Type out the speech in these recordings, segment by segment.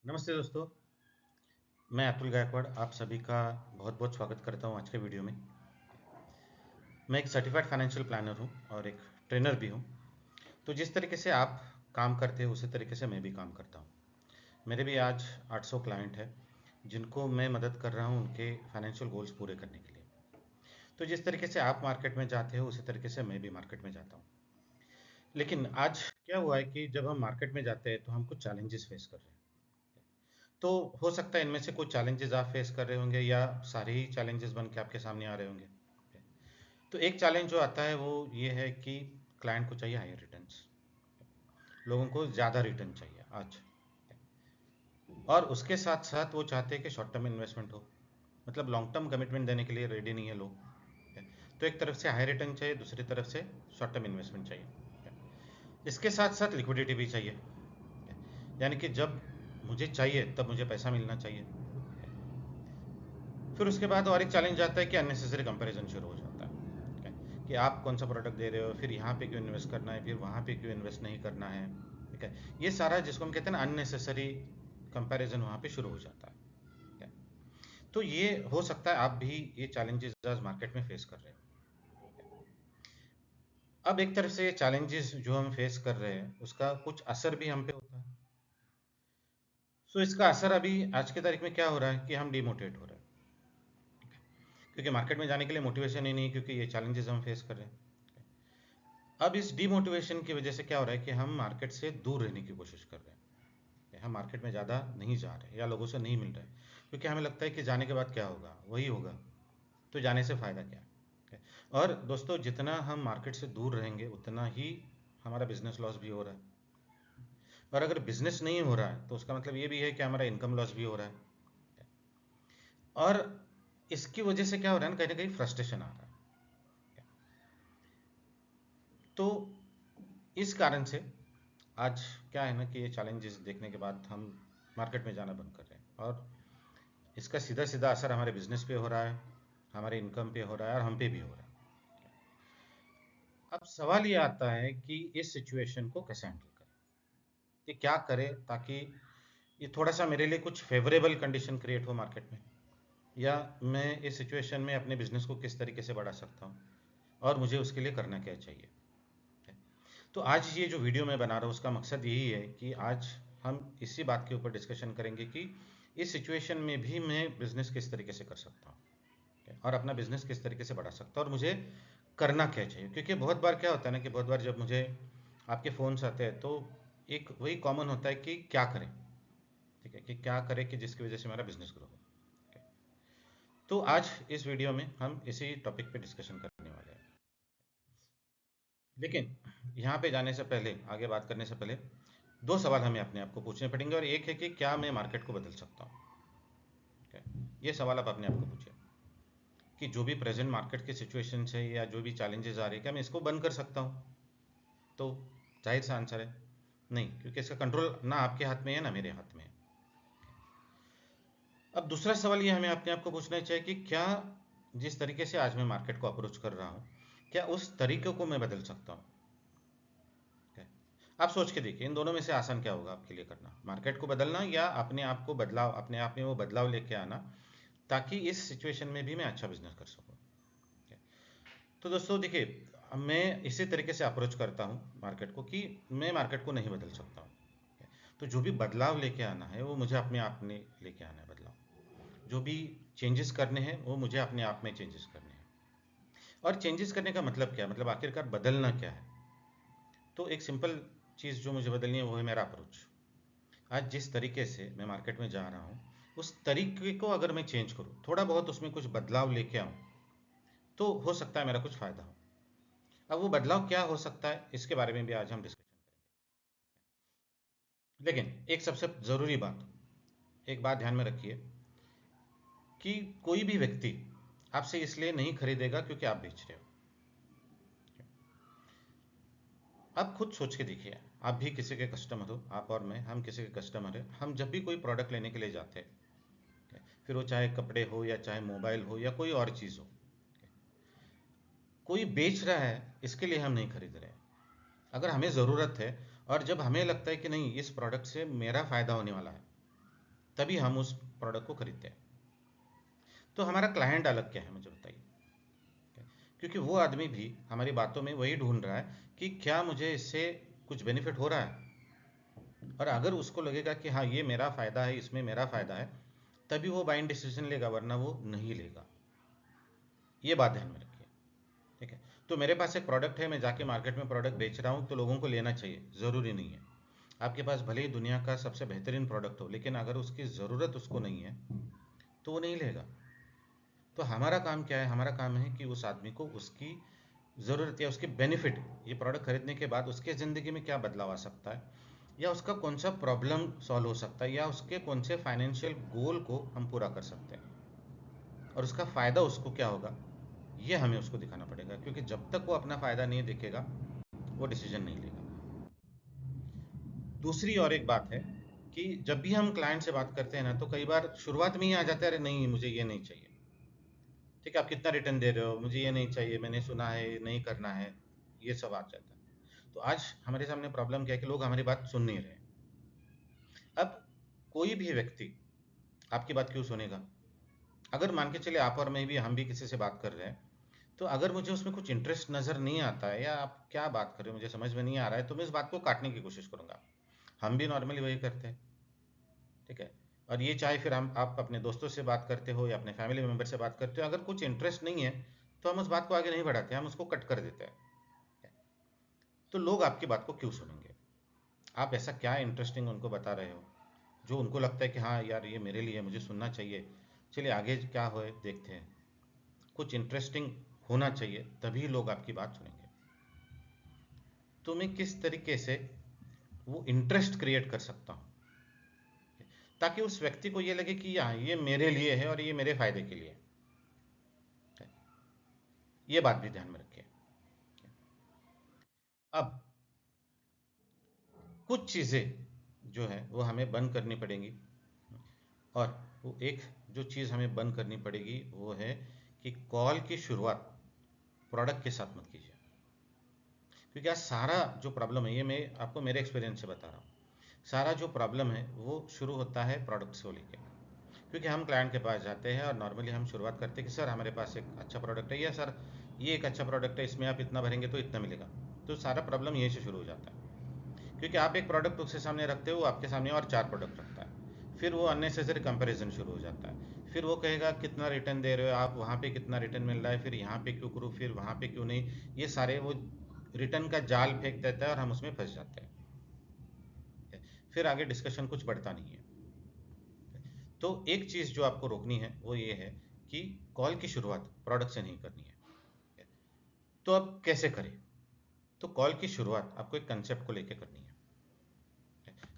नमस्ते दोस्तों, मैं अतुल गायकवाड़ आप सभी का बहुत बहुत स्वागत करता हूं आज के वीडियो में। मैं एक सर्टिफाइड फाइनेंशियल प्लानर हूं और एक ट्रेनर भी हूं। तो जिस तरीके से आप काम करते हैं उसी तरीके से मैं भी काम करता हूं। मेरे भी आज 800 क्लाइंट हैं जिनको मैं मदद कर रहा हूं उनके फाइनेंशियल गोल्स पूरे करने के लिए। तो जिस तरीके से आप मार्केट में जाते हो उसी तरीके से मैं भी मार्केट में जाता हूँ। लेकिन आज क्या हुआ है कि जब हम मार्केट में जाते हैं तो हम कुछ चैलेंजेस फेस कर रहे हैं। तो हो सकता है इनमें से कुछ चैलेंजेस आप फेस कर रहे होंगे या सारे ही चैलेंजेस बन के आपके सामने आ रहे होंगे। तो एक चैलेंज जो आता है वो ये है कि क्लाइंट को चाहिए हायर रिटर्न्स। लोगों को ज़्यादा रिटर्न चाहिए आज, और उसके साथ साथ वो चाहते हैं कि शॉर्ट टर्म इन्वेस्टमेंट हो, मतलब लॉन्ग टर्म कमिटमेंट देने के लिए रेडी नहीं है लोग। तो एक तरफ से हाई रिटर्न चाहिए, दूसरी तरफ से शॉर्ट टर्म इन्वेस्टमेंट चाहिए। इसके साथ साथ लिक्विडिटी भी चाहिए, यानी कि जब मुझे चाहिए तब मुझे पैसा मिलना चाहिए। फिर उसके बाद और एक चैलेंज आता है कि अननेसेसरी कंपैरिजन शुरू हो जाता है कि आप कौन सा प्रोडक्ट दे रहे हो, फिर यहाँ पे क्यों इन्वेस्ट करना है, फिर वहाँ पे क्यों इन्वेस्ट नहीं करना है। ठीक है, ये सारा जिसको हम कहते हैं ना अननेसेसरी कंपैरिजन वहाँ पे शुरू हो जाता है। ठीक है? तो ये हो सकता है आप भी ये चैलेंजेस आज मार्केट में फेस कर रहे हो। अब एक तरफ से ये चैलेंजेस जो हम फेस कर रहे हैं उसका कुछ असर भी हम पे होता है। सो इसका असर अभी आज की तारीख में क्या हो रहा है कि हम डिमोटिवेट हो रहे हैं, क्योंकि मार्केट में जाने के लिए मोटिवेशन ही नहीं है, क्योंकि ये चैलेंजेस हम फेस कर रहे हैं। अब इस डिमोटिवेशन की वजह से क्या हो रहा है कि हम मार्केट से दूर रहने की कोशिश कर रहे हैं। हम मार्केट में ज़्यादा नहीं जा रहे या लोगों से नहीं मिल रहे, क्योंकि हमें लगता है कि जाने के बाद क्या होगा, वही होगा, तो जाने से फ़ायदा क्या है। और दोस्तों, जितना हम मार्केट से दूर रहेंगे उतना ही हमारा बिजनेस लॉस भी हो रहा है। और अगर बिजनेस नहीं हो रहा है तो उसका मतलब ये भी है कि हमारा इनकम लॉस भी हो रहा है। और इसकी वजह से क्या हो रहा है ना कहीं फ्रस्ट्रेशन आ रहा है। तो इस कारण से आज क्या है ना कि ये चैलेंजेस देखने के बाद हम मार्केट में जाना बंद कर रहे हैं, और इसका सीधा सीधा असर हमारे बिजनेस पे हो रहा है, हमारे इनकम पे हो रहा है, और हम पे भी हो रहा है। अब सवाल ये आता है कि इस सिचुएशन को कैसे हैंडल करें, कि क्या करें ताकि ये थोड़ा सा मेरे लिए कुछ फेवरेबल कंडीशन क्रिएट हो मार्केट में, या मैं इस सिचुएशन में अपने बिजनेस को किस तरीके से बढ़ा सकता हूँ, और मुझे उसके लिए करना क्या चाहिए। तो आज ये जो वीडियो मैं बना रहा हूँ उसका मकसद यही है कि आज हम इसी बात के ऊपर डिस्कशन करेंगे कि इस सिचुएशन में भी मैं बिजनेस किस तरीके से कर सकता हूँ और अपना बिजनेस किस तरीके से बढ़ा सकता हूँ, और मुझे करना क्या चाहिए। क्योंकि बहुत बार क्या होता है ना कि बहुत बार जब मुझे आपके फ़ोन्स आते हैं तो एक वही कॉमन होता है कि क्या करें। ठीक है, कि क्या करें कि जिसकी वजह से हमारा बिजनेस ग्रो हो। तो आज इस वीडियो में हम इसी टॉपिक पे डिस्कशन करने वाले हैं। लेकिन यहाँ पे जाने से पहले, आगे बात करने से पहले, दो सवाल हमें अपने आप को पूछने पड़ेंगे, और एक है कि क्या मैं मार्केट को बदल सकता हूँ। ठीक है? ये सवाल आप अपने आप को पूछिए कि जो भी प्रेजेंट मार्केट की सिचुएशन है या जो भी चैलेंजेस आ रही है, क्या मैं इसको बंद कर सकता हूँ। तो जाहिर सा आंसर है नहीं, क्योंकि इसका कंट्रोल ना आपके हाथ में है ना मेरे हाथ में है। अब दूसरा सवाल ये हमें अपने आप को पूछना चाहिए कि क्या जिस तरीके से आज मैं मार्केट को अप्रोच कर रहा हूँ, क्या उस तरीके को मैं बदल सकता हूँ। ठीक है? आप सोच के देखिए इन दोनों में से आसान क्या होगा आपके लिए करना, मार्केट को बदलना या अपने आप को बदलाव, अपने आप में वो बदलाव लेके आना, ताकि इस सिचुएशन में भी मैं अच्छा बिजनेस कर सकूं। तो दोस्तों देखिए, मैं इसी तरीके से अप्रोच करता हूँ मार्केट को कि मैं मार्केट को नहीं बदल सकता हूँ। तो जो भी बदलाव लेके आना है वो मुझे अपने आप में लेके आना है बदलाव। जो भी चेंजेस करने हैं वो मुझे अपने आप में चेंजेस करने हैं। और चेंजेस करने का मतलब क्या है, मतलब आखिरकार बदलना क्या है। तो एक सिंपल चीज़ जो मुझे बदलनी है वो है मेरा अप्रोच। आज जिस तरीके से मैं मार्केट में जा रहा हूँ उस तरीके को अगर मैं चेंज करूँ, थोड़ा बहुत उसमें कुछ बदलाव लेके आऊँ, तो हो सकता है मेरा कुछ फ़ायदा हो। अब वो बदलाव क्या हो सकता है इसके बारे में भी आज हम डिस्कशन करेंगे। लेकिन एक सबसे ज़रूरी बात, एक बात ध्यान में रखिए कि कोई भी व्यक्ति आपसे इसलिए नहीं खरीदेगा क्योंकि आप बेच रहे हो। आप खुद सोच के देखिए, आप भी किसी के कस्टमर हो, आप और मैं, हम किसी के कस्टमर हैं। हम जब भी कोई प्रोडक्ट लेने के लिए जाते हैं, फिर वो चाहे कपड़े हो या चाहे मोबाइल हो या कोई और चीज़ हो, कोई बेच रहा है इसके लिए हम नहीं खरीद रहे हैं। अगर हमें ज़रूरत है और जब हमें लगता है कि नहीं इस प्रोडक्ट से मेरा फ़ायदा होने वाला है, तभी हम उस प्रोडक्ट को खरीदते हैं। तो हमारा क्लाइंट अलग क्या है, मुझे बताइए। क्योंकि वो आदमी भी हमारी बातों में वही ढूंढ रहा है कि क्या मुझे इससे कुछ बेनिफिट हो रहा है, और अगर उसको लगेगा कि हाँ ये मेरा फ़ायदा है, इसमें मेरा फ़ायदा है, तभी वो बाइंग डिसीजन लेगा, वरना वो नहीं लेगा। ये बात ध्यान में रखिए, ठीक है। तो मेरे पास एक प्रोडक्ट है, मैं जाके मार्केट में प्रोडक्ट बेच रहा हूँ, तो लोगों को लेना चाहिए, ज़रूरी नहीं है। आपके पास भले ही दुनिया का सबसे बेहतरीन प्रोडक्ट हो, लेकिन अगर उसकी ज़रूरत उसको नहीं है तो वो नहीं लेगा। तो हमारा काम क्या है, हमारा काम है कि उस आदमी को उसकी ज़रूरत या उसके बेनिफिट, ये प्रोडक्ट खरीदने के बाद उसके ज़िंदगी में क्या बदलाव आ सकता है, या उसका कौन सा प्रॉब्लम सॉल्व हो सकता है, या उसके कौन से फाइनेंशियल गोल को हम पूरा कर सकते हैं, और उसका फ़ायदा उसको क्या होगा, ये हमें उसको दिखाना पड़ेगा। क्योंकि जब तक वो अपना फ़ायदा नहीं देखेगा, वो डिसीजन नहीं लेगा। दूसरी और एक बात है कि जब भी हम क्लाइंट से बात करते हैं ना, तो कई बार शुरुआत में ही आ जाता है, अरे नहीं मुझे ये नहीं चाहिए, ठीक है, आप कितना रिटर्न दे रहे हो, मुझे ये नहीं चाहिए, मैंने सुना है नहीं करना है, ये सब आ जाता है। तो आज हमारे सामने प्रॉब्लम क्या है कि लोग हमारी बात सुन नहीं रहे। अब कोई भी व्यक्ति आपकी बात क्यों सुनेगा? अगर मान के चले आप और मैं भी, हम भी किसी से बात कर रहे हैं, तो अगर मुझे उसमें कुछ इंटरेस्ट नज़र नहीं आता है, या आप क्या बात कर रहे हो मुझे समझ में नहीं आ रहा है, तो मैं इस बात को काटने की कोशिश करूंगा। हम भी नॉर्मली वही करते हैं, ठीक है। और ये चाहे फिर हम आप अपने दोस्तों से बात करते हो या अपने फैमिली मेम्बर से बात करते हो, अगर कुछ इंटरेस्ट नहीं है तो हम उस बात को आगे नहीं बढ़ाते, हम उसको कट कर देते हैं। तो लोग आपकी बात को क्यों सुनेंगे? आप ऐसा क्या इंटरेस्टिंग उनको बता रहे हो जो उनको लगता है कि हाँ यार ये मेरे लिए, मुझे सुनना चाहिए, चलिए आगे क्या हो देखते हैं। कुछ इंटरेस्टिंग होना चाहिए, तभी लोग आपकी बात सुनेंगे। तो मैं किस तरीके से वो इंटरेस्ट क्रिएट कर सकता हूँ, ताकि उस व्यक्ति को ये लगे कि हाँ ये मेरे लिए है और ये मेरे फायदे के लिए है। ये बात भी ध्यान में रखिए। अब कुछ चीज़ें जो है वो हमें बंद करनी पड़ेंगी, और वो एक जो चीज़ हमें बंद करनी पड़ेगी वो है कि कॉल की शुरुआत प्रोडक्ट के साथ मत कीजिए। क्योंकि आज सारा जो प्रॉब्लम है, ये मैं आपको मेरे एक्सपीरियंस से बता रहा हूँ, सारा जो प्रॉब्लम है वो शुरू होता है प्रोडक्ट को लेके। क्योंकि हम क्लाइंट के पास जाते हैं और नॉर्मली हम शुरुआत करते हैं कि सर हमारे पास एक अच्छा प्रोडक्ट है, या सर ये एक अच्छा प्रोडक्ट है, इसमें आप इतना भरेंगे तो इतना मिलेगा। तो सारा प्रॉब्लम यहीं से शुरू हो जाता है। क्योंकि आप एक प्रोडक्ट उसके सामने रखते हो, आपके सामने और चार प्रोडक्ट रखता है, फिर वो अननेसेसरी कंपैरिजन शुरू हो जाता है। फिर वो कहेगा कितना रिटर्न दे रहे हो आप, वहाँ पे कितना रिटर्न मिल रहा है, फिर यहाँ पे क्यों करूँ, फिर वहाँ पे क्यों नहीं। ये सारे वो रिटर्न का जाल फेंक देता है और हम उसमें फंस जाते हैं। फिर आगे डिस्कशन कुछ बढ़ता नहीं है। तो एक चीज़ जो आपको रोकनी है वो ये है कि कॉल की शुरुआत प्रोडक्ट से नहीं करनी है। तो अब कैसे करें? तो कॉल की शुरुआत आपको एक कंसेप्ट को लेकर करनी है।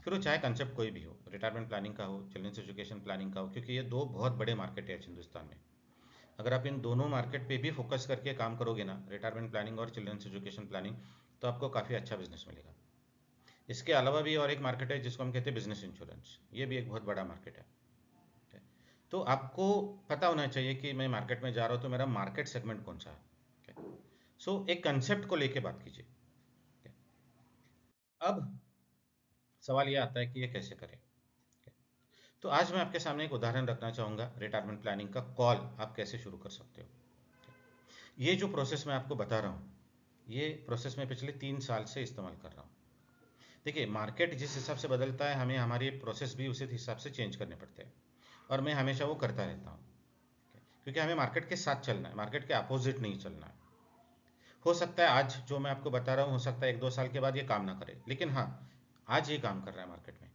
फिर वो चाहे कंसेप्ट कोई भी हो, रिटायरमेंट प्लानिंग का हो, चिल्ड्रंस एजुकेशन प्लानिंग का हो, क्योंकि ये दो बहुत बड़े मार्केट है हिंदुस्तान में। अगर आप इन दोनों मार्केट पे भी फोकस करके काम करोगे ना, रिटायरमेंट प्लानिंग और चिल्ड्रंस एजुकेशन प्लानिंग, तो आपको काफ़ी अच्छा बिजनेस मिलेगा। इसके अलावा भी और एक मार्केट है जिसको हम कहते हैं बिजनेस इंश्योरेंस, ये भी एक बहुत बड़ा मार्केट है। तो आपको पता होना चाहिए कि मैं मार्केट में जा रहा हूँ तो मेरा मार्केट सेगमेंट कौन सा है। सो एक कंसेप्ट को लेके बात कीजिए। अब सवाल ये आता है कि ये कैसे करें। तो आज मैं आपके सामने एक उदाहरण रखना चाहूँगा, रिटायरमेंट प्लानिंग का कॉल आप कैसे शुरू कर सकते हो। ये जो प्रोसेस मैं आपको बता रहा हूँ, ये प्रोसेस मैं पिछले 3 साल से इस्तेमाल कर रहा हूँ। देखिए मार्केट जिस हिसाब से बदलता है, हमें हमारी प्रोसेस भी उसी हिसाब से चेंज करने पड़ते हैं, और मैं हमेशा वो करता रहता हूँ। क्योंकि हमें मार्केट के साथ चलना है, मार्केट के अपोजिट नहीं चलना है। हो सकता है आज जो मैं आपको बता रहा हूँ, हो सकता है 1-2 साल के बाद ये काम ना करे, लेकिन हाँ आज ये काम कर रहा है मार्केट में,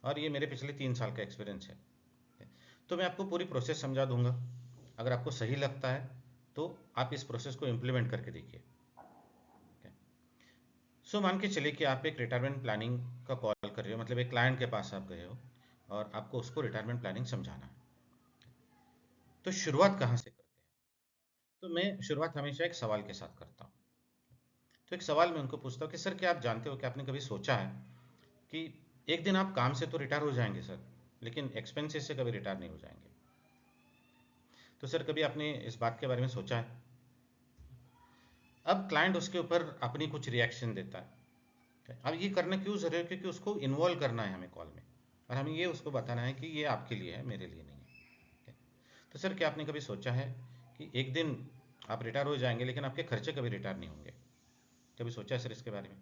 और ये मेरे पिछले 3 साल का एक्सपीरियंस है। तो मैं आपको पूरी प्रोसेस समझा दूंगा। अगर आपको सही लगता है तो आप इस प्रोसेस को इम्प्लीमेंट करके देखिए। सो मान के चलिए कि आप एक रिटायरमेंट प्लानिंग का कॉल कर रहे हो, मतलब एक क्लाइंट के पास आप गए हो और आपको उसको रिटायरमेंट प्लानिंग समझाना है। तो शुरुआत कहाँ से करते हैं? तो मैं शुरुआत हमेशा एक सवाल के साथ करता हूँ। तो एक सवाल मैं उनको पूछता हूँ कि सर क्या आप जानते हो कि आपने कभी सोचा है कि एक दिन आप काम से तो रिटायर हो जाएंगे सर, लेकिन एक्सपेंसेस से कभी रिटायर नहीं हो जाएंगे। तो सर कभी आपने इस बात के बारे में सोचा है? अब क्लाइंट उसके ऊपर अपनी कुछ रिएक्शन देता है। अब ये करना क्यों ज़रूरी है? क्योंकि उसको इन्वॉल्व करना है हमें कॉल में। और हमें ये उसको बताना है कि ये आपके लिए है, मेरे लिए नहीं है। तो सर क्या आपने कभी सोचा है कि एक दिन आप रिटायर हो जाएंगे लेकिन आपके खर्चे कभी रिटायर नहीं होंगे? कभी सोचा है सर इसके बारे में?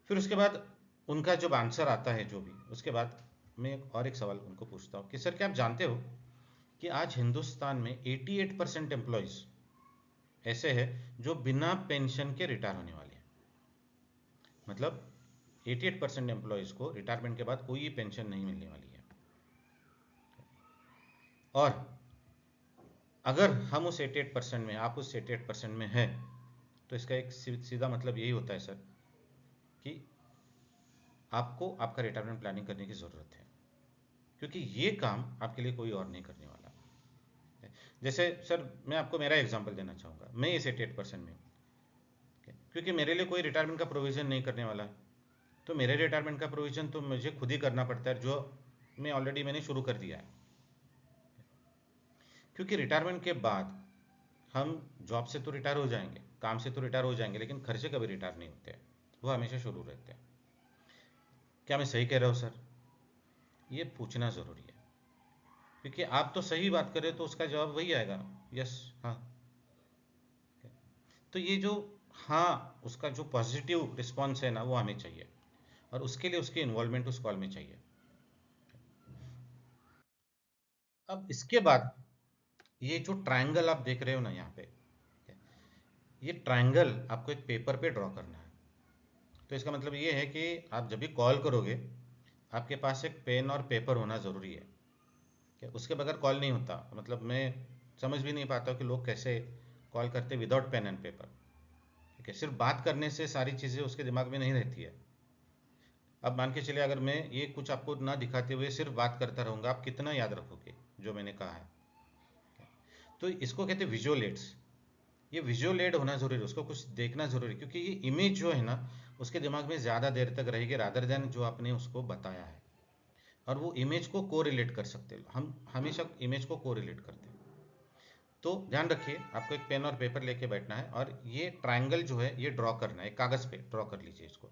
फिर उसके बाद उनका जब आंसर आता है जो भी, उसके बाद मैं एक सवाल उनको पूछता हूँ कि सर क्या आप जानते हो कि आज हिंदुस्तान में 88% एम्प्लॉयज़ ऐसे हैं जो बिना पेंशन के रिटायर होने वाले हैं। मतलब 88% एम्प्लॉयज़ को रिटायरमेंट के बाद कोई पेंशन नहीं मिलने वाली है। और अगर हम उस 88% में, आप उस 88% में हैं, तो इसका एक सीधा मतलब यही होता है सर कि आपको आपका रिटायरमेंट प्लानिंग करने की ज़रूरत है, क्योंकि ये काम आपके लिए कोई और नहीं करने वाला है। जैसे सर मैं आपको मेरा एग्जांपल देना चाहूँगा, मैं इस 88% में हूँ, क्योंकि मेरे लिए कोई रिटायरमेंट का प्रोविज़न नहीं करने वाला है, तो मेरे रिटायरमेंट का प्रोविज़न तो मुझे खुद ही करना पड़ता है, जो मैंने शुरू कर दिया है। क्योंकि रिटायरमेंट के बाद हम जॉब से तो रिटायर हो जाएंगे, काम से तो रिटायर हो जाएंगे, लेकिन खर्चे कभी रिटायर नहीं होते हैं, वो हमेशा शुरू रहते हैं। क्या मैं सही कह रहा हूँ सर? ये पूछना ज़रूरी है, क्योंकि आप तो सही बात करें तो उसका जवाब वही आएगा, यस, हाँ। तो ये जो हाँ, उसका जो पॉजिटिव रिस्पॉन्स है ना, वो हमें चाहिए, और उसके लिए उसकी इन्वॉल्वमेंट उस कॉल में चाहिए। अब इसके बाद ये जो ट्रायंगल आप देख रहे हो ना यहाँ पे, ये ट्रायंगल आपको एक पेपर पे ड्रॉ करना है। तो इसका मतलब ये है कि आप जब भी कॉल करोगे, आपके पास एक पेन और पेपर होना ज़रूरी है। क्या उसके बगैर कॉल नहीं होता? मतलब मैं समझ भी नहीं पाता कि लोग कैसे कॉल करते विदाउट पेन एंड पेपर। ठीक है, सिर्फ बात करने से सारी चीज़ें उसके दिमाग में नहीं रहती है। अब मान के चलिए, अगर मैं ये कुछ आपको ना दिखाते हुए सिर्फ बात करता रहूँगा, आप कितना याद रखोगे जो मैंने कहा है? तो इसको कहते हैं विजुअल एड्स। ये विजुअल एड होना जरूरी है, उसको कुछ देखना जरूरी है, क्योंकि ये इमेज जो है ना, उसके दिमाग में ज़्यादा देर तक रहेगी रादर देन जो आपने उसको बताया है। और वो इमेज को को रिलेट कर सकते हैं, हम हमेशा इमेज को को रिलेट करते हैं। तो ध्यान रखिए, आपको एक पेन और पेपर लेके बैठना है, और ये ट्रायंगल जो है ये ड्रॉ करना है, एक कागज़ पे ड्रॉ कर लीजिए इसको।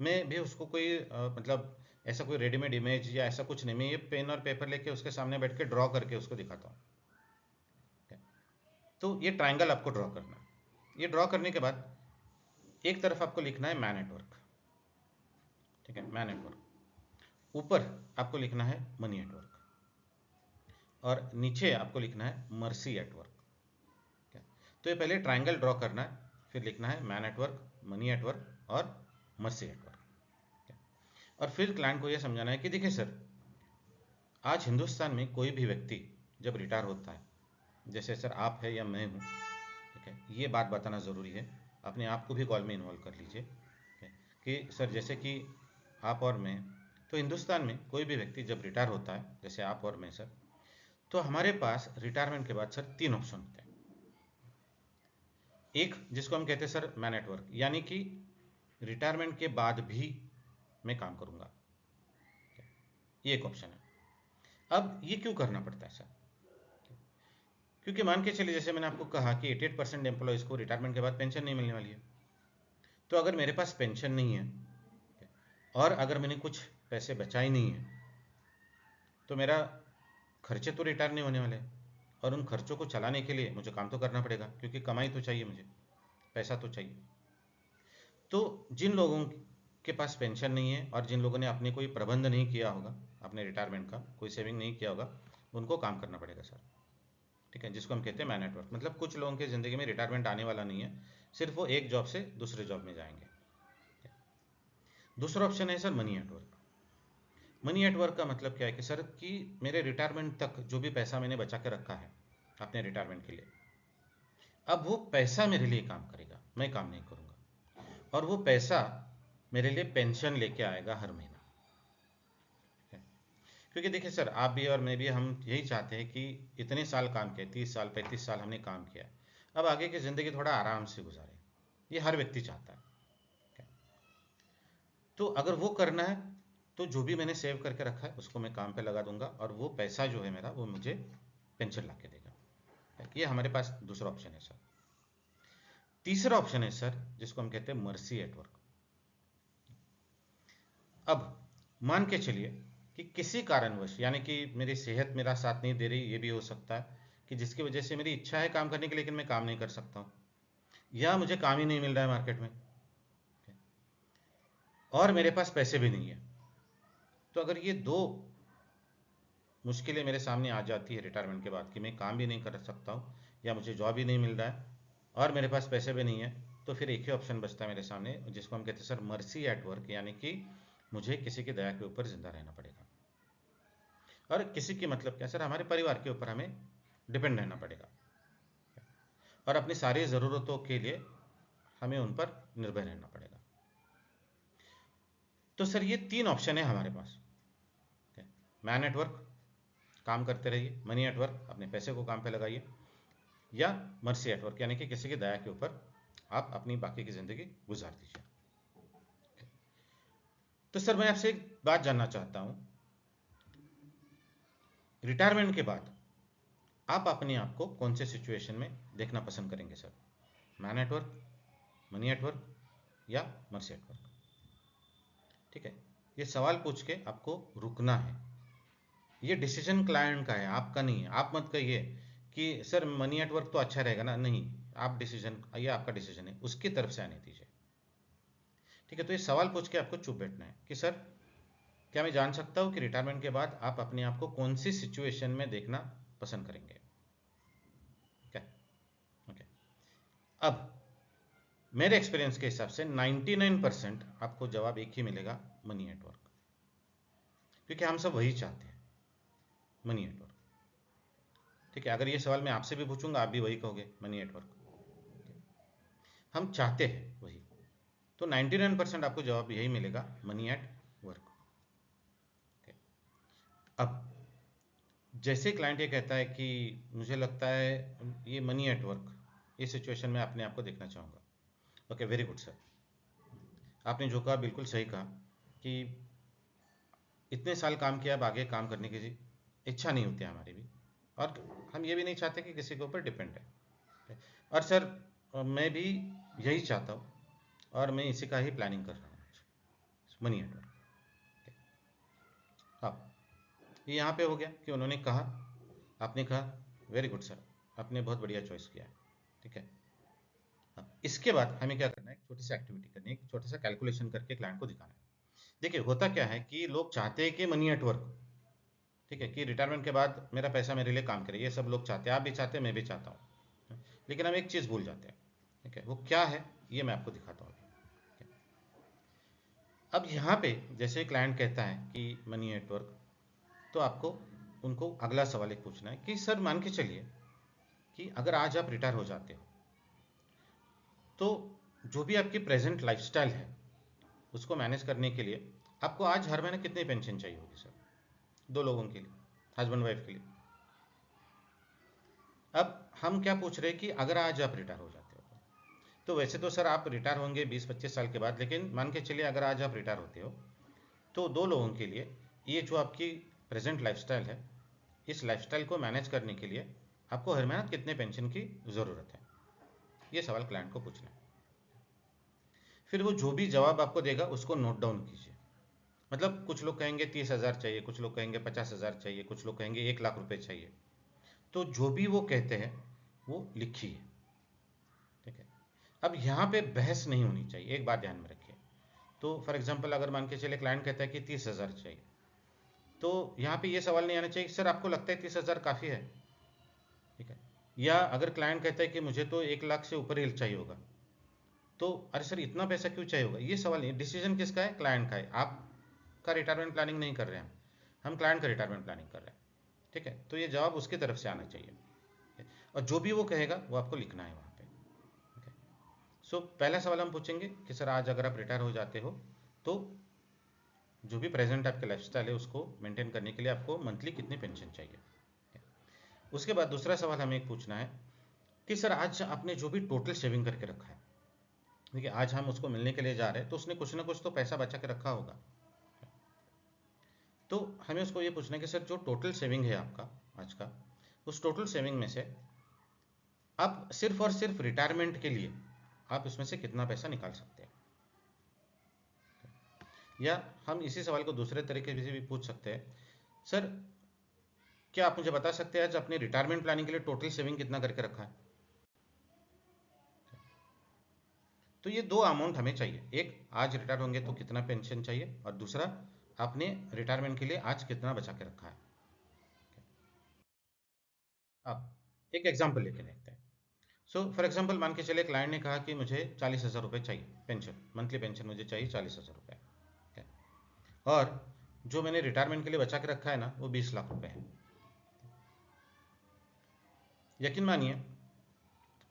मैं भी उसको कोई मतलब ऐसा कोई रेडीमेड इमेज या ऐसा कुछ नहीं, मैं ये पेन और पेपर लेके उसके सामने बैठ के ड्रॉ करके उसको दिखाता हूँ। तो ये ट्रायंगल आपको ड्रॉ करना है। ये ड्रॉ करने के बाद एक तरफ आपको लिखना है मैन एट वर्क। ठीक है, मैन एट वर्क। ऊपर आपको लिखना है मनी एट वर्क, और नीचे आपको लिखना है मर्सी एट वर्क। तो ये पहले ट्रायंगल ड्रॉ करना है, फिर लिखना है man at work, money at work और मर्सी एट वर्क। और फिर क्लाइंट को यह समझाना है कि देखिए सर, आज हिंदुस्तान में कोई भी व्यक्ति जब रिटायर होता है, जैसे सर आप है या मैं हूँ, ठीक है, ये बात बताना ज़रूरी है। अपने आप को भी कॉल में इन्वॉल्व कर लीजिए, ठीक है, कि सर जैसे कि आप और मैं, तो हिंदुस्तान में कोई भी व्यक्ति जब रिटायर होता है, जैसे आप और मैं सर, तो हमारे पास रिटायरमेंट के बाद सर 3 ऑप्शन होते हैं। एक जिसको हम कहते हैं सर मैन एट वर्क, यानी कि रिटायरमेंट के बाद भी मैं काम करूँगा, ये एक ऑप्शन है। अब ये क्यों करना पड़ता है सर? क्योंकि मान के चलिए, जैसे मैंने आपको कहा कि 88% एम्प्लॉयज़ को रिटायरमेंट के बाद पेंशन नहीं मिलने वाली है। तो अगर मेरे पास पेंशन नहीं है, और अगर मैंने कुछ पैसे बचाए नहीं है, तो मेरा खर्चे तो रिटायर नहीं होने वाले, और उन खर्चों को चलाने के लिए मुझे काम तो करना पड़ेगा, क्योंकि कमाई तो चाहिए, मुझे पैसा तो चाहिए। तो जिन लोगों के पास पेंशन नहीं है, और जिन लोगों ने अपने कोई प्रबंध नहीं किया होगा, अपने रिटायरमेंट का कोई सेविंग नहीं किया होगा, उनको काम करना पड़ेगा सर। ठीक है, जिसको हम कहते हैं मैन एट वर्क। मतलब कुछ लोगों की ज़िंदगी में रिटायरमेंट आने वाला नहीं है, सिर्फ वो एक जॉब से दूसरे जॉब में जाएंगे। दूसरा ऑप्शन है sir money at work. Money at work का मतलब क्या है कि सर कि मेरे रिटायरमेंट तक जो भी पैसा मैंने बचा के रखा है अपने रिटायरमेंट के लिए, अब वो पैसा मेरे लिए काम करेगा, मैं काम नहीं करूँगा, और वो पैसा मेरे लिए पेंशन लेके आएगा हर महीना। क्योंकि देखिए सर, आप भी और मैं भी, हम यही चाहते हैं कि इतने साल काम किया, 30 साल 35 साल हमने काम किया, अब आगे की ज़िंदगी थोड़ा आराम से गुजारे, ये हर व्यक्ति चाहता है। तो अगर वो करना है, तो जो भी मैंने सेव करके रखा है उसको मैं काम पे लगा दूंगा, और वो पैसा जो है मेरा, वो मुझे पेंशन ला के देगा। ये हमारे पास दूसरा ऑप्शन है सर। तीसरा ऑप्शन है सर जिसको हम कहते हैं मर्सी एट वर्क। अब मान के चलिए कि किसी कारणवश, यानी कि मेरी सेहत मेरा साथ नहीं दे रही, ये भी हो सकता है कि जिसकी वजह से मेरी इच्छा है काम करने की लेकिन मैं काम नहीं कर सकता हूँ, या मुझे काम ही नहीं मिल रहा है मार्केट में और मेरे पास पैसे भी नहीं है। तो अगर ये दो मुश्किलें मेरे सामने आ जाती है रिटायरमेंट के बाद कि मैं काम भी नहीं कर सकता हूँ या मुझे जॉब ही नहीं मिल रहा है और मेरे पास पैसे भी नहीं है, तो फिर एक ही ऑप्शन बचता है मेरे सामने, जिसको हम कहते हैं सर मर्सी एट वर्क, यानी कि मुझे किसी की दया के ऊपर जिंदा रहना पड़ेगा। और किसी की मतलब क्या सर, हमारे परिवार के ऊपर हमें डिपेंड रहना पड़ेगा और अपनी सारी ज़रूरतों के लिए हमें उन पर निर्भर रहना पड़ेगा। तो सर ये तीन ऑप्शन है हमारे पास। मैन एट वर्क, काम करते रहिए, मनी एट वर्क, अपने पैसे को काम पे लगाइए, या मर्सी एट वर्क, यानी कि किसी की दया के ऊपर आप अपनी बाकी की ज़िंदगी गुजार दीजिए। तो सर मैं आपसे एक बात जानना चाहता हूँ, रिटायरमेंट के बाद आप अपने आप को कौन से सिचुएशन में देखना पसंद करेंगे sir? Man at work, money at work, या मर्सी एट वर्क? ठीक है, ये सवाल पूछ के आपको रुकना है। ये डिसीजन क्लाइंट का है, आपका नहीं है। आप मत कहिए कि सर मनी एट वर्क तो अच्छा रहेगा ना, नहीं, आप डिसीजन, ये आपका डिसीजन है, उसकी तरफ से आने दीजिए। ठीक है, तो ये सवाल पूछ के आपको चुप बैठना है कि सर क्या मैं जान सकता हूँ कि रिटायरमेंट के बाद आप अपने आप को कौन सी सिचुएशन में देखना पसंद करेंगे? क्या? ओके, अब मेरे एक्सपीरियंस के हिसाब से 99% आपको जवाब एक ही मिलेगा, मनी एट वर्क, क्योंकि हम सब वही चाहते हैं, मनी एट वर्क। ठीक है, अगर ये सवाल मैं आपसे भी पूछूंगा आप भी वही कहोगे, मनी एट वर्क, हम चाहते हैं वही। तो 99% आपको जवाब यही मिलेगा, मनी एट वर्क। अब जैसे क्लाइंट ये कहता है कि मुझे लगता है ये मनी एट वर्क, इस सिचुएशन में अपने आप को देखना चाहूँगा, ओके वेरी गुड सर, आपने जो कहा बिल्कुल सही कहा कि इतने साल काम किया, अब आगे काम करने की इच्छा नहीं होती है हमारी भी, और हम ये भी नहीं चाहते कि किसी के ऊपर डिपेंड है। और सर मैं भी यही चाहता हूँ और मैं इसी का ही प्लानिंग कर रहा हूँ, मनी एट वर्क। हाँ, ये यहाँ पे हो गया कि उन्होंने कहा, आपने कहा, वेरी गुड सर, आपने बहुत बढ़िया चॉइस किया है। ठीक है, अब इसके बाद हमें क्या करना है, एक छोटी सी एक्टिविटी करनी है, एक छोटा सा कैलकुलेशन करके क्लाइंट को दिखाना है। देखिए होता क्या है कि लोग चाहते हैं कि मनी एट वर्क, ठीक है, कि रिटायरमेंट के बाद मेरा पैसा मेरे लिए काम करे, ये सब लोग चाहते हैं, आप भी चाहते हैं, मैं भी चाहता हूँ, लेकिन हम एक चीज़ भूल जाते हैं। ठीक है, वो क्या है ये मैं आपको दिखाता हूँ। अब यहाँ पे जैसे क्लाइंट कहता है कि मनी एट वर्क, तो आपको उनको अगला सवाल एक पूछना है कि सर मान के चलिए कि अगर आज आप रिटायर हो जाते हो, तो जो भी आपकी प्रेजेंट लाइफस्टाइल है उसको मैनेज करने के लिए आपको आज हर महीने कितनी पेंशन चाहिए होगी सर, दो लोगों के लिए, हस्बैंड वाइफ के लिए? अब हम क्या पूछ रहे हैं कि अगर आज आप रिटायर हो जाते हो, तो वैसे तो सर आप रिटायर होंगे 20-25 साल के बाद, लेकिन मान के चलिए अगर आज आप रिटायर होते हो तो दो लोगों के लिए ये जो आपकी प्रेजेंट लाइफस्टाइल है, इस लाइफस्टाइल को मैनेज करने के लिए आपको हर महीने कितने पेंशन की ज़रूरत है, ये सवाल क्लाइंट को पूछना है। फिर वो जो भी जवाब आपको देगा उसको नोट डाउन कीजिए। मतलब कुछ लोग कहेंगे 30,000 चाहिए, कुछ लोग कहेंगे 50,000 चाहिए, कुछ लोग कहेंगे 1 लाख रुपए चाहिए, तो जो भी वो कहते हैं वो लिखिए। ठीक है, अब यहाँ पे बहस नहीं होनी चाहिए, एक बात ध्यान में रखिए। तो फॉर एग्जांपल अगर मान के चले क्लाइंट कहता है कि 30,000 चाहिए, तो यहाँ पे ये सवाल नहीं आना चाहिए कि सर आपको लगता है 30,000 काफ़ी है? ठीक है, या अगर क्लाइंट कहता है कि मुझे तो 1 लाख से ऊपर ही चाहिए होगा, तो अरे सर इतना पैसा क्यों चाहिए होगा, ये सवाल नहीं। डिसीजन किसका है? क्लाइंट का है। आपका रिटायरमेंट प्लानिंग नहीं कर रहे हैं हम क्लाइंट का रिटायरमेंट प्लानिंग कर रहे हैं। ठीक है, तो ये जवाब उसकी तरफ से आना चाहिए और जो भी वो कहेगा वो आपको लिखना है वहाँ पे। ओके, सो पहला सवाल हम पूछेंगे कि सर आज अगर आप रिटायर हो जाते हो तो जो भी प्रेजेंट आपके लाइफस्टाइल है उसको मेंटेन करने के लिए आपको मंथली कितनी पेंशन चाहिए। उसके बाद दूसरा सवाल हमें एक पूछना है कि सर आज आपने जो भी टोटल सेविंग करके रखा है, देखिए आज हम उसको मिलने के लिए जा रहे हैं तो उसने कुछ ना कुछ तो पैसा बचा के रखा होगा, तो हमें उसको ये पूछना है कि सर जो टोटल सेविंग है आपका आज का, उस टोटल सेविंग में से आप सिर्फ और सिर्फ रिटायरमेंट के लिए आप इसमें से कितना पैसा निकाल सकते हैं। या हम इसी सवाल को दूसरे तरीके से भी पूछ सकते हैं, सर क्या आप मुझे बता सकते हैं आज अपने रिटायरमेंट प्लानिंग के लिए टोटल सेविंग कितना करके रखा है? तो ये दो अमाउंट हमें चाहिए, एक आज रिटायर होंगे तो कितना पेंशन चाहिए, और दूसरा आपने रिटायरमेंट के लिए आज कितना बचा के रखा है। अब एक एग्जांपल लेके देखते हैं। सो फॉर एग्जांपल मान के चले क्लाइंट ने कहा कि मुझे 40,000 रुपये चाहिए पेंशन, मंथली पेंशन मुझे चाहिए 40,000 रुपये, और जो मैंने रिटायरमेंट के लिए बचा के रखा है ना वो 20 लाख रुपए है। यकीन मानिए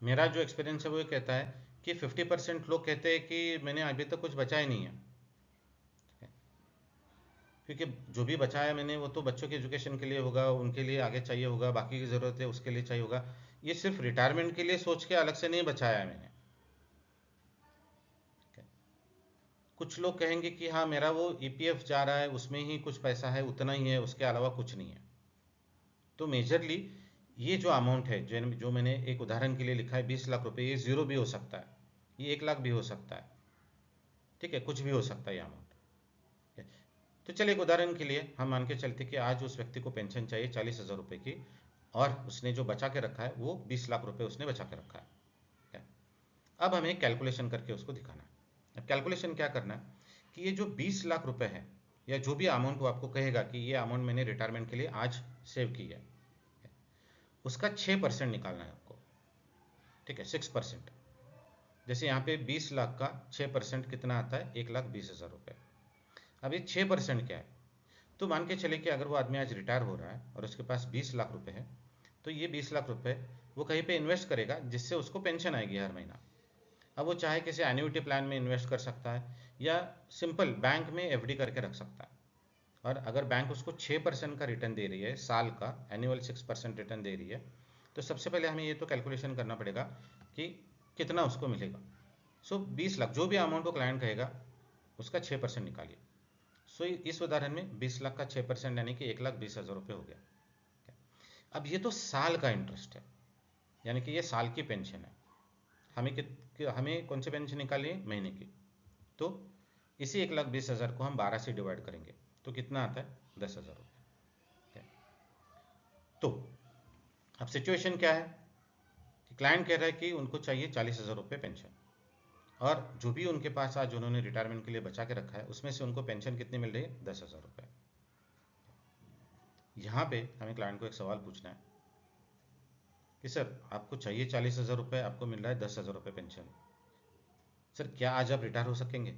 मेरा जो एक्सपीरियंस है वो ये कहता है कि 50% लोग कहते हैं कि मैंने अभी तक कुछ बचा ही नहीं है, क्योंकि जो भी बचा है मैंने वो तो बच्चों के एजुकेशन के लिए होगा, उनके लिए आगे चाहिए होगा, बाकी की ज़रूरत है उसके लिए चाहिए होगा। ये सिर्फ रिटायरमेंट के लिए सोच के अलग से नहीं बचाया है मैंने। कुछ लोग कहेंगे कि हाँ मेरा वो ईपीएफ जा रहा है उसमें ही कुछ पैसा है, उतना ही है, उसके अलावा कुछ नहीं है। तो मेजरली ये जो अमाउंट है जो मैंने एक उदाहरण के लिए लिखा है 20 लाख रुपए, ये जीरो भी हो सकता है, ये 1 लाख भी हो सकता है, ठीक है, कुछ भी हो सकता है ये अमाउंट। तो चलिए एक उदाहरण के लिए हम मान के चलते कि आज उस व्यक्ति को पेंशन चाहिए 40,000 रुपये की, और उसने जो बचा के रखा है वो 20 लाख रुपए उसने बचा के रखा है। अब हमें कैलकुलेशन करके उसको दिखाना है। अब कैलकुलेशन क्या करना है कि ये जो 20 लाख रुपए है या जो भी अमाउंट वो आपको कहेगा कि ये अमाउंट मैंने रिटायरमेंट के लिए आज सेव की है, उसका 6% निकालना है आपको, ठीक है, 6%। जैसे यहाँ पे 20 लाख का 6% कितना आता है, 1,20,000 रुपये। अब ये 6% क्या है, तो मान के चले कि अगर वो आदमी आज रिटायर हो रहा है और उसके पास 20 लाख रुपए है, तो ये 20 लाख रुपए वो कहीं पे इन्वेस्ट करेगा जिससे उसको पेंशन आएगी हर महीना। अब वो चाहे किसी एन्युटी प्लान में इन्वेस्ट कर सकता है या सिंपल बैंक में एफडी करके रख सकता है। और अगर बैंक उसको 6% का रिटर्न दे रही है, साल का एनुअल 6% रिटर्न दे रही है, तो सबसे पहले हमें ये तो कैलकुलेशन करना पड़ेगा कि कितना उसको मिलेगा। सो 20 लाख जो भी अमाउंट वो क्लाइंट कहेगा उसका 6% निकालिए। सो इस उदाहरण में 20 लाख का 6% यानी कि 1,20,000 रुपये हो गया। अब ये तो साल का इंटरेस्ट है, यानी कि ये साल की पेंशन है। हमें कौन सी पेंशन निकालिए, महीने की। तो इसी 1,20,000 को हम 12 से डिवाइड करेंगे तो कितना आता है, 10,000 रुपये। तो अब सिचुएशन क्या है कि क्लाइंट कह रहा है कि उनको चाहिए 40,000 रुपये पेंशन, और जो भी उनके पास आज उन्होंने रिटायरमेंट के लिए बचा के रखा है उसमें से उनको पेंशन कितनी मिल रही है, 10,000 रुपये। यहाँ पे हमें क्लाइंट को एक सवाल पूछना है कि सर आपको चाहिए 40,000 रुपये, आपको मिल रहा है 10,000 रुपये पेंशन, सर क्या आज आप रिटायर हो सकेंगे?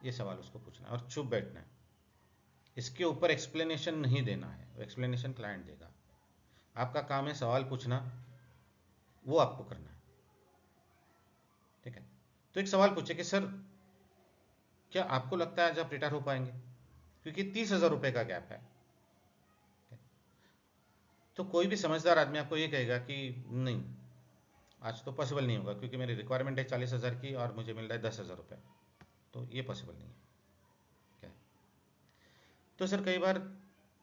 ये सवाल उसको पूछना है और चुप बैठना है। इसके ऊपर एक्सप्लेनेशन नहीं देना है, वो एक्सप्लेनेशन क्लाइंट देगा। आपका काम है सवाल पूछना, वो आपको करना है, ठीक है। तो एक सवाल पूछे कि सर क्या आपको लगता है आज आप रिटायर हो पाएंगे, क्योंकि 30,000 रुपये का गैप है। तो कोई भी समझदार आदमी आपको ये कहेगा कि नहीं आज तो पॉसिबल नहीं होगा, क्योंकि मेरी रिक्वायरमेंट है 40,000 की और मुझे मिल रहा है 10,000 रुपये, तो ये पॉसिबल नहीं है, क्या है। तो सर कई बार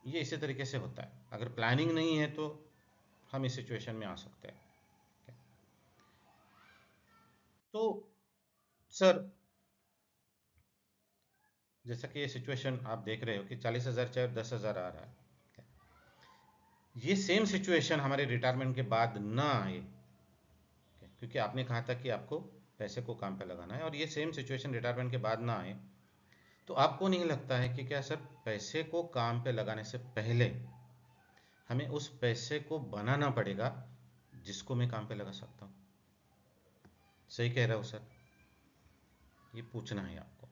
ये इसी तरीके से होता है, अगर प्लानिंग नहीं है तो हम इस सिचुएशन में आ सकते हैं। तो सर जैसा कि ये सिचुएशन आप देख रहे हो कि 40,000 चाहे 10,000 आ रहा है, ये सेम सिचुएशन हमारे रिटायरमेंट के बाद ना आए, क्योंकि आपने कहा था कि आपको पैसे को काम पे लगाना है, और ये सेम सिचुएशन रिटायरमेंट के बाद ना आए। तो आपको नहीं लगता है कि क्या सर पैसे को काम पे लगाने से पहले हमें उस पैसे को बनाना पड़ेगा जिसको मैं काम पे लगा सकता हूँ? सही कह रहा हूँ सर? ये पूछना है आपको,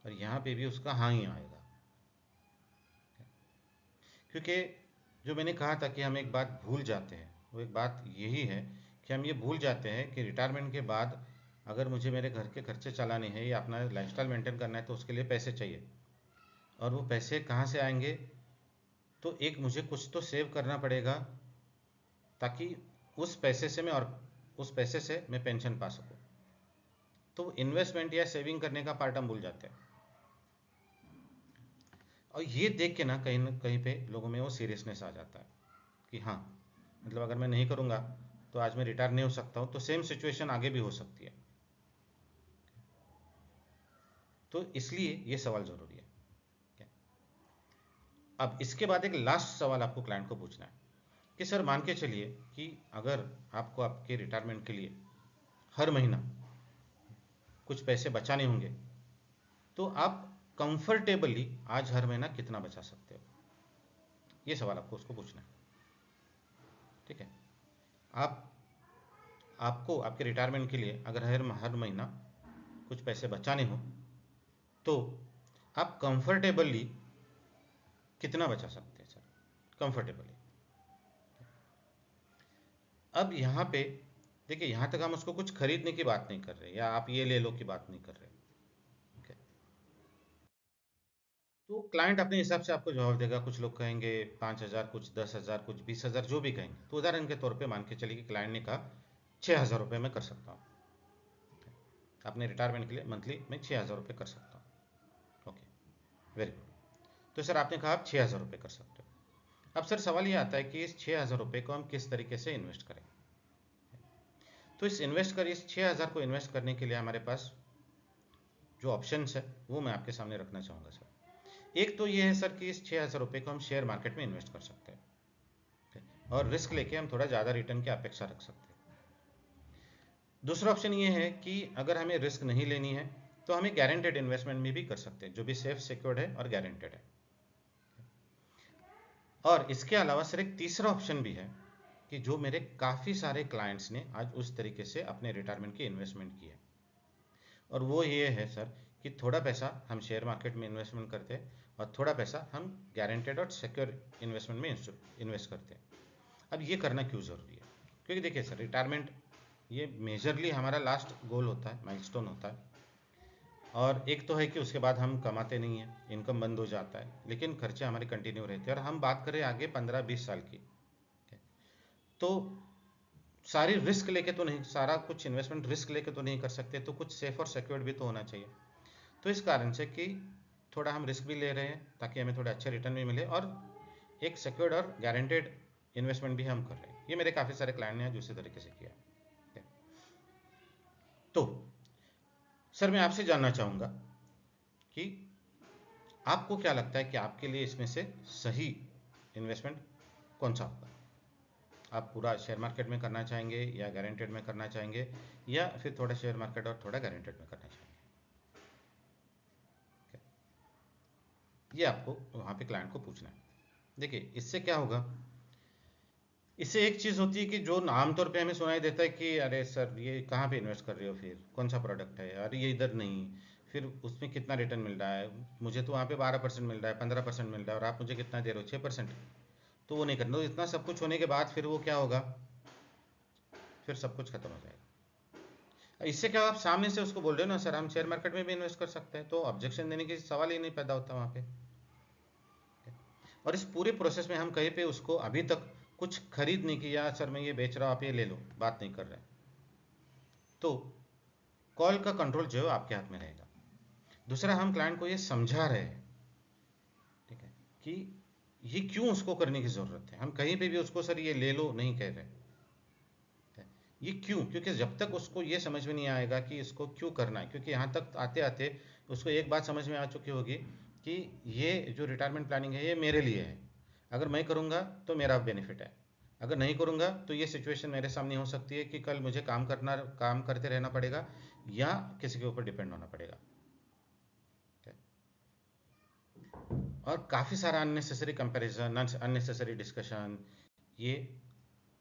और यहाँ पे भी उसका हाँ ही आएगा, क्योंकि जो मैंने कहा था कि हम एक बात भूल जाते हैं, वो एक बात यही है कि हम ये भूल जाते हैं कि रिटायरमेंट के बाद अगर मुझे मेरे घर के खर्चे चलाने हैं या अपना लाइफस्टाइल मेंटेन करना है तो उसके लिए पैसे चाहिए, और वो पैसे कहाँ से आएंगे? तो एक मुझे कुछ तो सेव करना पड़ेगा ताकि उस पैसे से मैं और उस पैसे से मैं पेंशन पा सकूं। तो इन्वेस्टमेंट या सेविंग करने का पार्ट हम भूल जाते हैं, और ये देख के ना कहीं पे लोगों में वो सीरियसनेस आ जाता है कि हाँ मतलब अगर मैं नहीं करूँगा तो आज मैं रिटायर नहीं हो सकता हूँ, तो सेम सिचुएशन आगे भी हो सकती है। तो इसलिए ये सवाल जरूरी है। अब इसके बाद एक लास्ट सवाल आपको क्लाइंट को पूछना है कि सर मान के चलिए कि अगर आपको आपके रिटायरमेंट के लिए हर महीना कुछ पैसे बचाने होंगे, तो आप कंफर्टेबली आज हर महीना कितना बचा सकते हो? ये सवाल आपको उसको पूछना है। ठीक है, आप आपको आपके रिटायरमेंट के लिए अगर हर महीना कुछ पैसे बचाने हो, तो आप कंफर्टेबली कितना बचा सकते हैं सर, कंफर्टेबली? अब यहाँ पे देखिए, यहाँ तक हम उसको कुछ खरीदने की बात नहीं कर रहे या आप ये ले लो की बात नहीं कर रहे। Okay? तो क्लाइंट अपने हिसाब से आपको जवाब देगा। कुछ लोग कहेंगे 5,000, कुछ 10,000, कुछ 20,000, जो भी कहेंगे। तो उदाहरण के तौर पे मान के चलिए कि क्लाइंट ने कहा 6,000 रुपये में कर सकता हूँ, अपने रिटायरमेंट के लिए मंथली मैं 6,000 रुपये कर सकता हूँ। Okay, very good. तो सर आपने कहा आप 6,000 रुपये कर सकते हो। अब सर सवाल ये आता है कि इस 6,000 रुपये को हम किस तरीके से इन्वेस्ट करें? तो इस 6,000 को इन्वेस्ट करने के लिए हमारे पास जो ऑप्शंस है वो मैं आपके सामने रखना चाहूँगा सर। एक तो ये है सर कि इस 6,000 रुपये को हम शेयर मार्केट में इन्वेस्ट कर सकते हैं और रिस्क लेके हम थोड़ा ज़्यादा रिटर्न की अपेक्षा रख सकते हैं। दूसरा ऑप्शन ये है कि अगर हमें रिस्क नहीं लेनी है तो हमें गारंटेड इन्वेस्टमेंट में भी कर सकते हैं, जो भी सेफ सिक्योर्ड है और गारंटेड है। और इसके अलावा सर एक तीसरा ऑप्शन भी है कि जो मेरे काफ़ी सारे क्लाइंट्स ने आज उस तरीके से अपने रिटायरमेंट की इन्वेस्टमेंट की है, और वो ये है सर कि थोड़ा पैसा हम शेयर मार्केट में इन्वेस्टमेंट करते हैं और थोड़ा पैसा हम गारंटेड और सिक्योर इन्वेस्टमेंट में इन्वेस्ट करते हैं। अब ये करना क्यों ज़रूरी है? क्योंकि देखिए सर, रिटायरमेंट ये मेजरली हमारा लास्ट गोल होता है, माइलस्टोन होता है। और एक तो है कि उसके बाद हम कमाते नहीं हैं, इनकम बंद हो जाता है, लेकिन खर्चे हमारे कंटिन्यू रहते हैं। और हम बात करें आगे 15-20 साल की, तो सारी रिस्क लेके तो नहीं, सारा कुछ इन्वेस्टमेंट रिस्क लेके तो नहीं कर सकते, तो कुछ सेफ और सिक्योर्ड भी तो होना चाहिए। तो इस कारण से कि थोड़ा हम रिस्क भी ले रहे हैं ताकि हमें थोड़ा अच्छा रिटर्न भी मिले, और एक सिक्योर्ड और गारंटेड इन्वेस्टमेंट भी हम कर रहे हैं। ये मेरे काफ़ी सारे क्लाइंट ने जो इसी तरीके से किया है। तो सर मैं आपसे जानना चाहूँगा कि आपको क्या लगता है कि आपके लिए इसमें से सही इन्वेस्टमेंट कौन सा होगा? आप पूरा शेयर मार्केट में करना चाहेंगे या गारंटेड में करना चाहेंगे, या फिर थोड़ा शेयर मार्केट और थोड़ा गारंटेड में करना चाहेंगे? ये आपको वहाँ पे क्लाइंट को पूछना है। देखिए इससे क्या होगा, इससे एक चीज़ होती है कि जो आमतौर पे हमें सुनाई देता है कि अरे सर ये कहाँ पे इन्वेस्ट कर रहे हो, फिर कौन सा प्रोडक्ट है, अरे ये इधर नहीं, फिर उसमें कितना रिटर्न मिल रहा है, मुझे तो वहाँ पे 12% मिल रहा है, 15% मिल रहा है, और आप मुझे कितना दे रहे हो, 6%। तो वो नहीं करना। तो इतना सब कुछ होने के बाद फिर वो क्या होगा, फिर सब कुछ खत्म हो जाएगा। इससे क्या आप सामने से उसको बोल रहे हो ना सर हम शेयर मार्केट में भी इन्वेस्ट कर सकते हैं, तो ऑब्जेक्शन देने की सवाल ही नहीं पैदा होता वहाँ पे। और इस पूरे प्रोसेस में हम कहीं पे उसको अभी तक कुछ खरीद नहीं किया, सर मैं ये बेच रहा हूँ आप ये ले लो, बात नहीं कर रहे। तो कॉल का कंट्रोल जो है आपके हाथ में रहेगा। दूसरा, हम क्लाइंट को ये समझा रहे हैं, ठीक है, कि ये क्यों उसको करने की ज़रूरत है। हम कहीं पे भी उसको सर ये ले लो नहीं कह रहे, ये क्यों, क्योंकि जब तक उसको ये समझ में नहीं आएगा कि इसको क्यों करना है, क्योंकि यहाँ तक आते आते उसको एक बात समझ में आ चुकी होगी कि ये जो रिटायरमेंट प्लानिंग है ये मेरे लिए है, अगर मैं करूँगा तो मेरा बेनिफिट है, अगर नहीं करूँगा तो ये सिचुएशन मेरे सामने हो सकती है कि कल मुझे काम करते रहना पड़ेगा या किसी के ऊपर डिपेंड होना पड़ेगा। और काफ़ी सारा अननेसेसरी कंपैरिजन, अननेसेसरी डिस्कशन, ये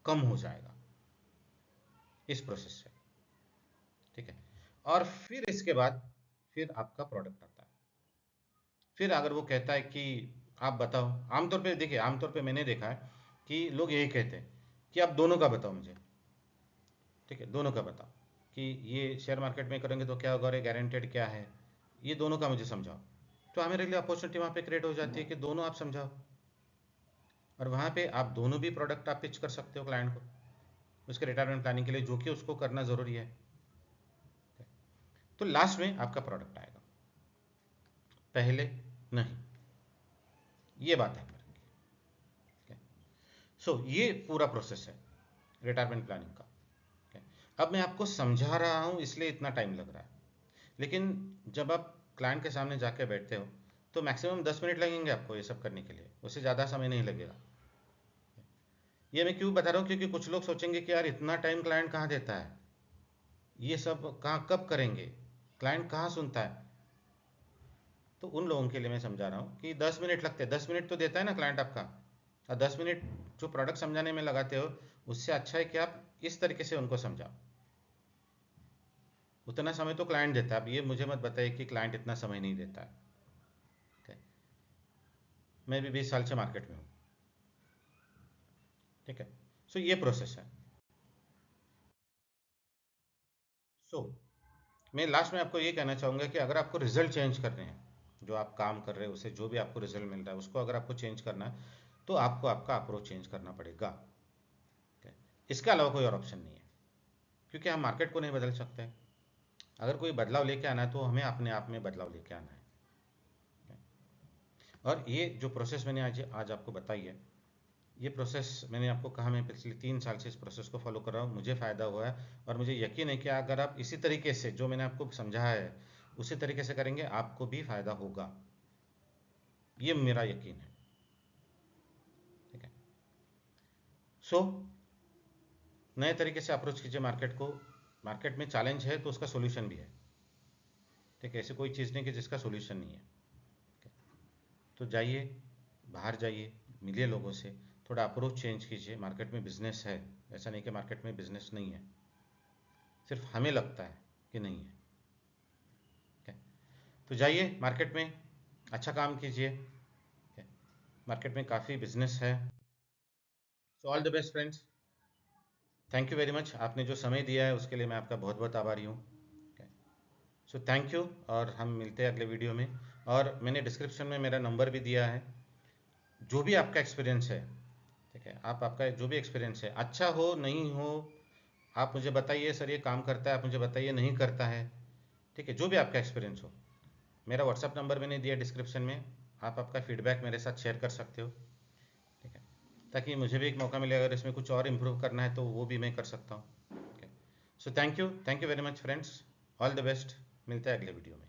कम हो जाएगा इस प्रोसेस से। ठीक है, और फिर इसके बाद फिर आपका प्रोडक्ट आता है। फिर अगर वो कहता है कि आप बताओ, आमतौर पे देखिए, आमतौर पे मैंने देखा है कि लोग यही कहते हैं कि आप दोनों का बताओ मुझे। ठीक है, दोनों का बताओ कि ये शेयर मार्केट में करेंगे तो क्या होगा और ये गारंटेड क्या है, ये दोनों का मुझे समझाओ। तो हमारे लिए अपॉर्चुनिटी वहाँ पे क्रिएट हो जाती है कि दोनों आप समझाओ, और वहाँ पे आप दोनों भी प्रोडक्ट आप पिच कर सकते हो क्लाइंट को उसके रिटायरमेंट प्लानिंग के लिए, जो कि उसको करना ज़रूरी है। तो लास्ट में आपका प्रोडक्ट आएगा, पहले नहीं। ये बात है मेरे। सो ये पूरा प्रोसेस है रिटायरमेंट प्लानिंग का। अब मैं आपको समझा रहा हूँ इसलिए इतना टाइम लग रहा है, लेकिन जब आप क्लाइंट के सामने जाके बैठते हो तो मैक्सिमम 10 मिनट लगेंगे आपको ये सब करने के लिए, उससे ज़्यादा समय नहीं लगेगा। ये मैं क्यों बता रहा हूँ, क्योंकि कुछ लोग सोचेंगे कि यार इतना टाइम क्लाइंट कहाँ देता है, ये सब कहाँ कब करेंगे, क्लाइंट कहाँ सुनता है। तो उन लोगों के लिए मैं समझा रहा हूँ कि 10 मिनट लगते हैं, 10 मिनट तो देता है ना क्लाइंट आपका, और 10 मिनट जो प्रोडक्ट समझाने में लगाते हो उससे अच्छा है कि आप इस तरीके से उनको समझाओ। उतना समय तो क्लाइंट देता है, अब ये मुझे मत बताइए कि क्लाइंट इतना समय नहीं देता है। ठीक है? मैं भी 20 साल से मार्केट में हूँ। ठीक है, सो ये प्रोसेस है। सो मैं लास्ट में आपको ये कहना चाहूँगा कि अगर आपको रिजल्ट चेंज करने हैं, जो आप काम कर रहे हो उससे जो भी आपको रिजल्ट मिल रहा है उसको अगर आपको चेंज करना है तो आपको आपका अप्रोच चेंज करना पड़ेगा। ठीक है? इसके अलावा कोई और ऑप्शन नहीं है, क्योंकि हम मार्केट को नहीं बदल सकते। अगर कोई बदलाव लेके आना है तो हमें अपने आप में बदलाव लेके आना है। और ये जो प्रोसेस मैंने आज आज आपको बताई है, ये प्रोसेस मैंने आपको कहा, मैं पिछले 3 साल से इस प्रोसेस को फॉलो कर रहा हूँ, मुझे फ़ायदा हुआ है। और मुझे यकीन है कि अगर आप इसी तरीके से जो मैंने आपको समझाया है उसी तरीके से करेंगे आपको भी फ़ायदा होगा, ये मेरा यकीन है। ठीक है, सो नए तरीके से अप्रोच कीजिए मार्केट को। मार्केट में चैलेंज है तो उसका सोल्यूशन भी है। ठीक है, ऐसी कोई चीज़ नहीं कि जिसका सोल्यूशन नहीं है। ठीक है? तो जाइए, बाहर जाइए, मिलिए लोगों से, थोड़ा अप्रोच चेंज कीजिए। मार्केट में बिजनेस है, ऐसा नहीं कि मार्केट में बिजनेस नहीं है, सिर्फ हमें लगता है कि नहीं है। ठीक है? तो जाइए मार्केट में, अच्छा काम कीजिए। ठीक है? मार्केट में काफ़ी बिजनेस है। So all the best friends, thank you very much. आपने जो समय दिया है उसके लिए मैं आपका बहुत बहुत आभारी हूँ। सो थैंक यू, और हम मिलते हैं अगले वीडियो में। और मैंने डिस्क्रिप्शन में मेरा नंबर भी दिया है। जो भी आपका एक्सपीरियंस है, ठीक है, आप आपका जो भी एक्सपीरियंस है, अच्छा हो नहीं हो, आप मुझे बताइए सर ये काम करता है, आप मुझे बताइए नहीं करता है। ठीक है, जो भी आपका एक्सपीरियंस हो, मेरा व्हाट्सअप नंबर मैंने दिया डिस्क्रिप्शन में, आप आपका फीडबैक मेरे साथ शेयर कर सकते हो। ठीक है, ताकि मुझे भी एक मौका मिले, अगर इसमें कुछ और इम्प्रूव करना है तो वो भी मैं कर सकता हूँ। ठीक है, so thank you very much friends, all the best. मिलते हैं अगले वीडियो में।